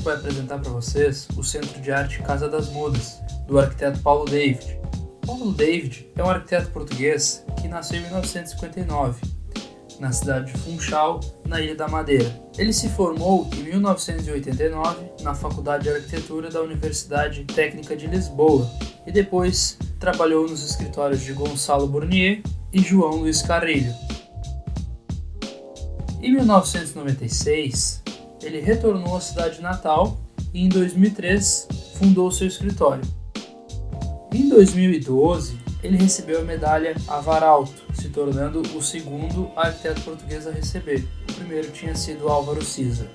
vai apresentar para vocês o Centro de Arte Casa das Mudas, do arquiteto Paulo David. Paulo David é um arquiteto português que nasceu em 1959, na cidade de Funchal, na Ilha da Madeira. Ele se formou em 1989 na Faculdade de Arquitetura da Universidade Técnica de Lisboa e depois trabalhou nos escritórios de Gonçalo Burnier e João Luiz Carrilho. Em 1996, ele retornou à cidade natal e em 2003 fundou seu escritório. Em 2012, ele recebeu a medalha Avaralto, se tornando o segundo arquiteto português a receber. O primeiro tinha sido Álvaro Siza.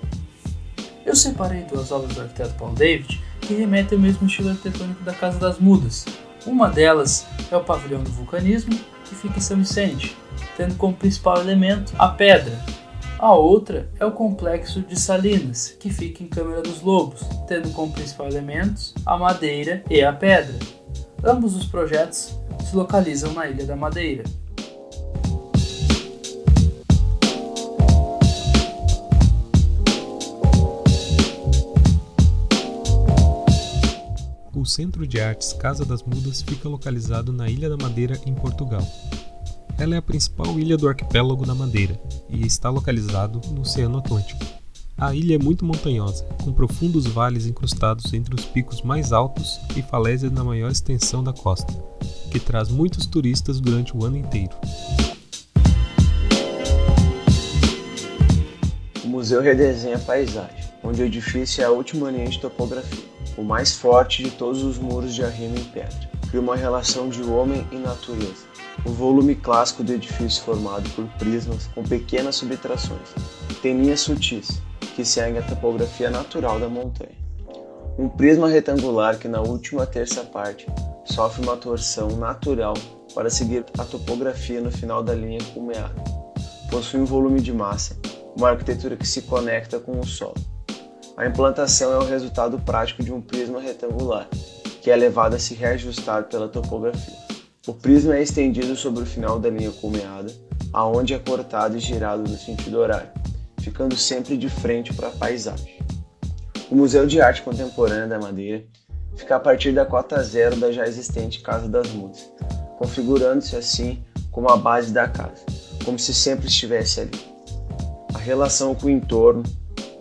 Eu separei duas obras do arquiteto Paulo David que remetem ao mesmo estilo arquitetônico da Casa das Mudas. Uma delas é o pavilhão do vulcanismo, que fica em São Vicente, tendo como principal elemento a pedra. A outra é o complexo de Salinas, que fica em Câmara dos Lobos, tendo como principal elementos a madeira e a pedra. Ambos os projetos se localizam na Ilha da Madeira. O Centro de Artes Casa das Mudas fica localizado na Ilha da Madeira, em Portugal. Ela é a principal ilha do arquipélago da Madeira e está localizado no Oceano Atlântico. A ilha é muito montanhosa, com profundos vales incrustados entre os picos mais altos e falésias na maior extensão da costa, que traz muitos turistas durante o ano inteiro. O museu redesenha a paisagem, onde o edifício é a última linha de topografia, o mais forte de todos os muros de arrimo em pedra. Cria uma relação de homem e natureza. O volume clássico do edifício formado por prismas com pequenas subtrações. Tem linhas sutis, que seguem a topografia natural da montanha. Um prisma retangular que na última terça parte sofre uma torção natural para seguir a topografia no final da linha cumeada. Possui um volume de massa, uma arquitetura que se conecta com o solo. A implantação é o resultado prático de um prisma retangular, que é levado a se reajustar pela topografia. O prisma é estendido sobre o final da linha cumeada, aonde é cortado e girado no sentido horário, ficando sempre de frente para a paisagem. O Museu de Arte Contemporânea da Madeira fica a partir da cota zero da já existente Casa das Mudas, configurando-se assim como a base da casa, como se sempre estivesse ali. A relação com o entorno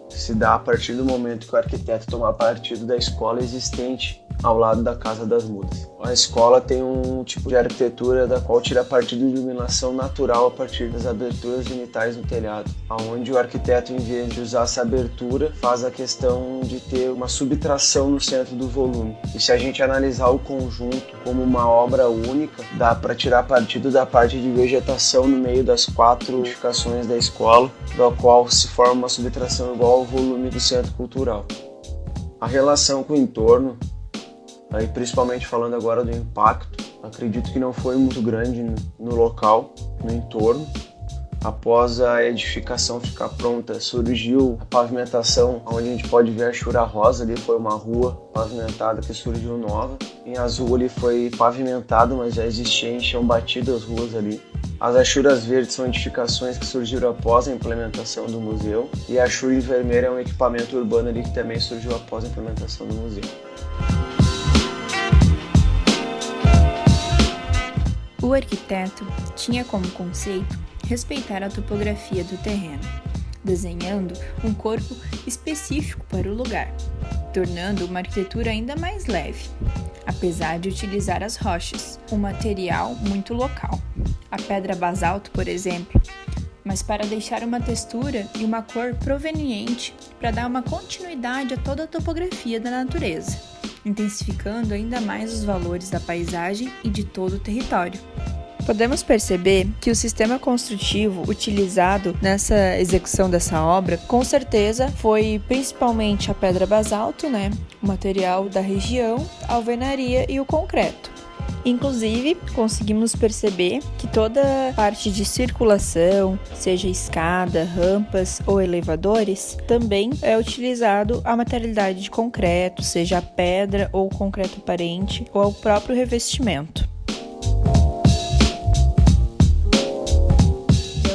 se dá a partir do momento que o arquiteto toma partido da escola existente ao lado da Casa das Mudas. A escola tem um tipo de arquitetura da qual tira partido de iluminação natural a partir das aberturas genitais no telhado, onde o arquiteto, em vez de usar essa abertura, faz a questão de ter uma subtração no centro do volume. E se a gente analisar o conjunto como uma obra única, dá para tirar partido da parte de vegetação no meio das quatro edificações da escola, da qual se forma uma subtração igual ao volume do centro cultural. A relação com o entorno, aí principalmente falando agora do impacto, acredito que não foi muito grande no local, no entorno. Após a edificação ficar pronta, surgiu a pavimentação, onde a gente pode ver a Chura Rosa, ali foi uma rua pavimentada que surgiu nova. Em azul ali foi pavimentado, mas já existia em chão batido as ruas ali. As achuras verdes são edificações que surgiram após a implementação do museu, e a achura em vermelho é um equipamento urbano ali que também surgiu após a implementação do museu. O arquiteto tinha como conceito respeitar a topografia do terreno, desenhando um corpo específico para o lugar, tornando uma arquitetura ainda mais leve, apesar de utilizar as rochas, um material muito local, a pedra basalto, por exemplo, mas para deixar uma textura e uma cor proveniente para dar uma continuidade a toda a topografia da natureza, intensificando ainda mais os valores da paisagem e de todo o território. Podemos perceber que o sistema construtivo utilizado nessa execução dessa obra, com certeza, foi principalmente a pedra basalto, o material da região, a alvenaria e o concreto. Inclusive, conseguimos perceber que toda a parte de circulação, seja escada, rampas ou elevadores, também é utilizado a materialidade de concreto, seja a pedra ou o concreto aparente ou o próprio revestimento.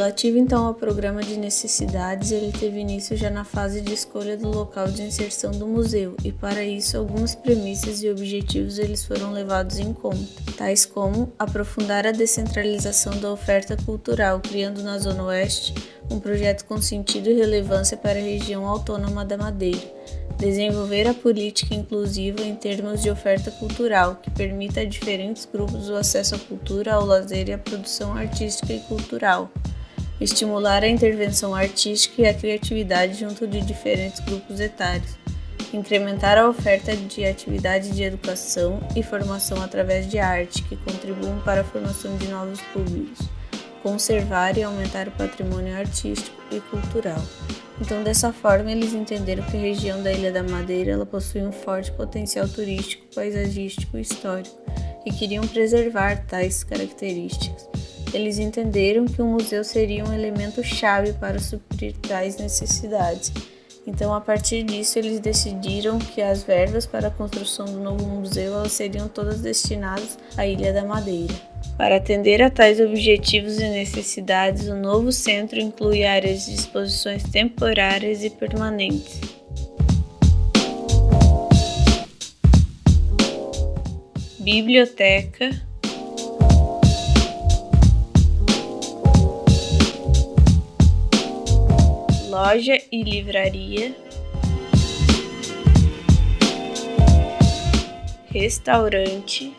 Relativo então ao programa de necessidades, ele teve início já na fase de escolha do local de inserção do museu, e para isso algumas premissas e objetivos eles foram levados em conta, tais como aprofundar a descentralização da oferta cultural, criando na Zona Oeste um projeto com sentido e relevância para a região autônoma da Madeira, desenvolver a política inclusiva em termos de oferta cultural, que permita a diferentes grupos o acesso à cultura, ao lazer e à produção artística e cultural, estimular a intervenção artística e a criatividade junto de diferentes grupos etários, incrementar a oferta de atividades de educação e formação através de arte, que contribuam para a formação de novos públicos, conservar e aumentar o patrimônio artístico e cultural. Então, dessa forma, eles entenderam que a região da Ilha da Madeira ela possui um forte potencial turístico, paisagístico e histórico, e queriam preservar tais características. Eles entenderam que o museu seria um elemento chave para suprir tais necessidades. Então, a partir disso, eles decidiram que as verbas para a construção do novo museu elas seriam todas destinadas à Ilha da Madeira. Para atender a tais objetivos e necessidades, o novo centro inclui áreas de exposições temporárias e permanentes. Biblioteca, loja e livraria, restaurante,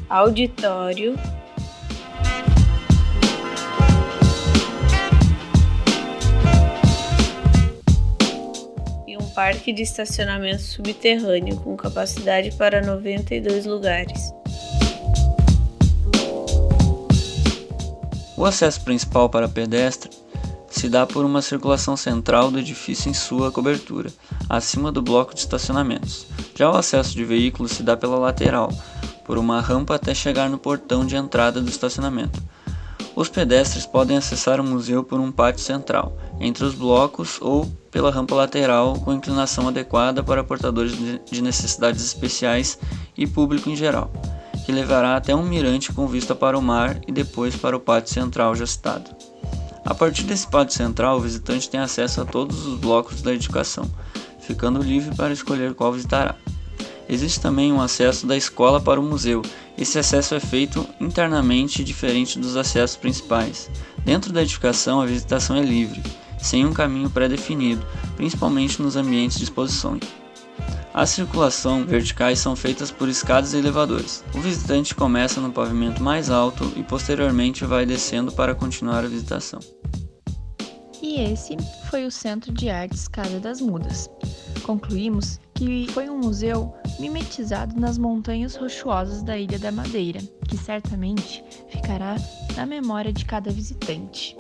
auditório, e um parque de estacionamento subterrâneo com capacidade para 92 lugares. O acesso principal para pedestre se dá por uma circulação central do edifício em sua cobertura, acima do bloco de estacionamentos. Já o acesso de veículos se dá pela lateral, por uma rampa até chegar no portão de entrada do estacionamento. Os pedestres podem acessar o museu por um pátio central, entre os blocos, ou pela rampa lateral com inclinação adequada para portadores de necessidades especiais e público em geral, que levará até um mirante com vista para o mar e depois para o pátio central já citado. A partir desse pátio central, o visitante tem acesso a todos os blocos da edificação, ficando livre para escolher qual visitará. Existe também um acesso da escola para o museu. Esse acesso é feito internamente, diferente dos acessos principais. Dentro da edificação, a visitação é livre, sem um caminho pré-definido, principalmente nos ambientes de exposições. As circulações verticais são feitas por escadas e elevadores. O visitante começa no pavimento mais alto e posteriormente vai descendo para continuar a visitação. E esse foi o Centro de Artes Casa das Mudas. Concluímos que foi um museu mimetizado nas montanhas rochosas da Ilha da Madeira, que certamente ficará na memória de cada visitante.